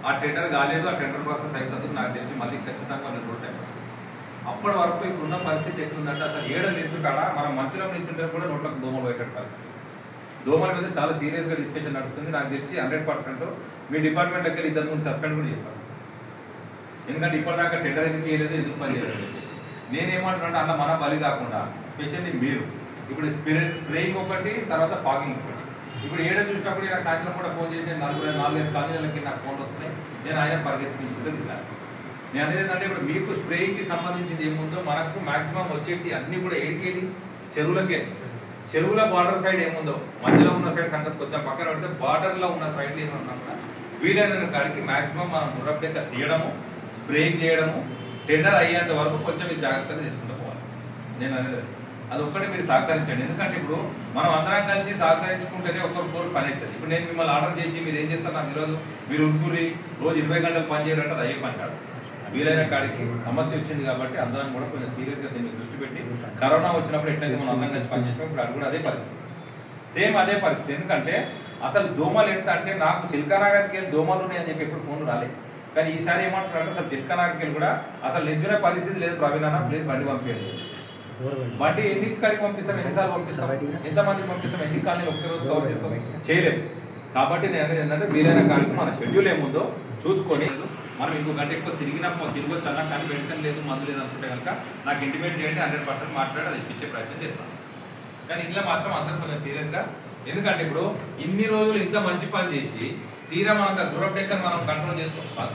ఆ టెండర్ కాలేదు, ఆ టెండర్ ప్రాసెస్ అవుతుంది నాకు తెలిసి మళ్ళీ ఖచ్చితంగా ఉంటాయి. అప్పటి వరకు ఇప్పుడున్న పరిస్థితి ఎట్లుందంటే అసలు ఏడలు నించుంటాడా మనం మంచిలో నించుంటే కూడా నోట్లకు దోమలు పెట్టే పరిస్థితి. దోమల మీద చాలా సీరియస్గా డిస్కషన్ నడుస్తుంది. నాకు తెలిసి 100% మీ డిపార్ట్మెంట్ దగ్గర ఇద్దరు ముందు సస్పెండ్ కూడా చేస్తాను. ఎందుకంటే ఇప్పటిదాకా టెండర్ ఎందుకు చేయలేదు, ఎందుకు పని చేయలేదు చెప్పేసి. నేనేమంటున్నా అలా మన బలి కాకుండా స్పెషల్లీ మీరు ఇప్పుడు స్ప్రేయింగ్ ఒకటి, తర్వాత ఫాగింగ్ ఒకటి. ఇప్పుడు ఏడో చూసినప్పుడు నాకు సాయంత్రం కూడా ఫోన్ చేసి 4-5 కాలనీలకి నాకు ఫోన్ వస్తున్నాయి. నేను ఆయన పరిగెత్తించుకుంటూ తిన్నాను. నేను అనేది ఏంటంటే ఇప్పుడు మీకు స్ప్రేయింగ్కి సంబంధించింది ఏముందో మనకు మాక్సిమం వచ్చేటి అన్ని కూడా ఏడికేది చెరువులకే. చెరువుల బార్డర్ సైడ్ ఏముందో మధ్యలో ఉన్న సైడ్ సంగతి కొంచెం పక్కన పెడితే బార్డర్లో ఉన్న సైడ్ ఏమన్నా కూడా వీలైన కాడికి మాక్సిమం మనం మురబ్బెక్క తీయడము, స్ప్రేయింగ్ చేయడము, టెండర్ అయ్యేంత వరకు కొంచెం మీరు జాగ్రత్తగా తీసుకుంటూ పోవాలి. నేను అనేది అది ఒక్కటి మీరు సహకరించండి. ఎందుకంటే ఇప్పుడు మనం అందరం కలిసి సహకరించుకుంటేనే ఒక్కొక్కరు పని అవుతుంది. ఇప్పుడు నేను మిమ్మల్ని ఆర్డర్ చేసి మీరు ఏం చేస్తారు నాకు తెలియదు, మీరు ఉరుకురి రోజు 20 గంటలు పని చేయాలంటే అది అయ్యే పని కాదు. వీలైన కాడికి సమస్య వచ్చింది కాబట్టి అందరం కూడా కొంచెం సీరియస్గా దీన్ని దృష్టి పెట్టి కరోనా వచ్చినప్పుడు ఎట్లయితే మనం అందరం కలిసి పనిచేసినప్పుడు అది కూడా అదే పరిస్థితి, సేమ్ అదే పరిస్థితి. ఎందుకంటే అసలు దోమలు ఎంత అంటే నాకు చిల్కానగర్కి వెళ్ళి దోమలు ఉన్నాయని చెప్పి ఎప్పుడు ఫోన్లు రాలేదు. కానీ ఈసారి ఏమంటున్నారంటే అసలు చిల్కానగర్కి వెళ్ళి కూడా అసలు నిజమే పరిస్థితి లేదు, ప్రవీణ్ అన్న ప్లీజ్ బండి పంపించండి. బండి ఎన్ని కాడికి పంపిస్తాం, ఎన్నిసార్లు పంపిస్తాం, ఎంతమందికి పంపిస్తాం, ఎన్ని కాలనీ ఒకే రోజు కవర్ చేస్తాం, చేయలేము. కాబట్టి నేను అనేది ఏంటంటే వీలైన కాడికి మన షెడ్యూల్ ఏముందో చూసుకొని మనం ఇంకో గంట ఎక్కువ తిరగొచ్చు అన్నా కానీ మెడిసిన్ లేదు, మందు లేదు అనుకుంటే కనుక నాకు ఇంటిమేట్ చేయండి, 100% మాట్లాడి అది ఇప్పించే ప్రయత్నం చేస్తాను. కానీ ఇలా మాత్రం అందరూ కొంచెం సీరియస్గా, ఎందుకంటే ఇప్పుడు ఇన్ని రోజులు ఇంత మంచి పని చేసి తీరా మనకు దూరం టెక్కని మనం కంట్రోల్ చేసుకోవాలి.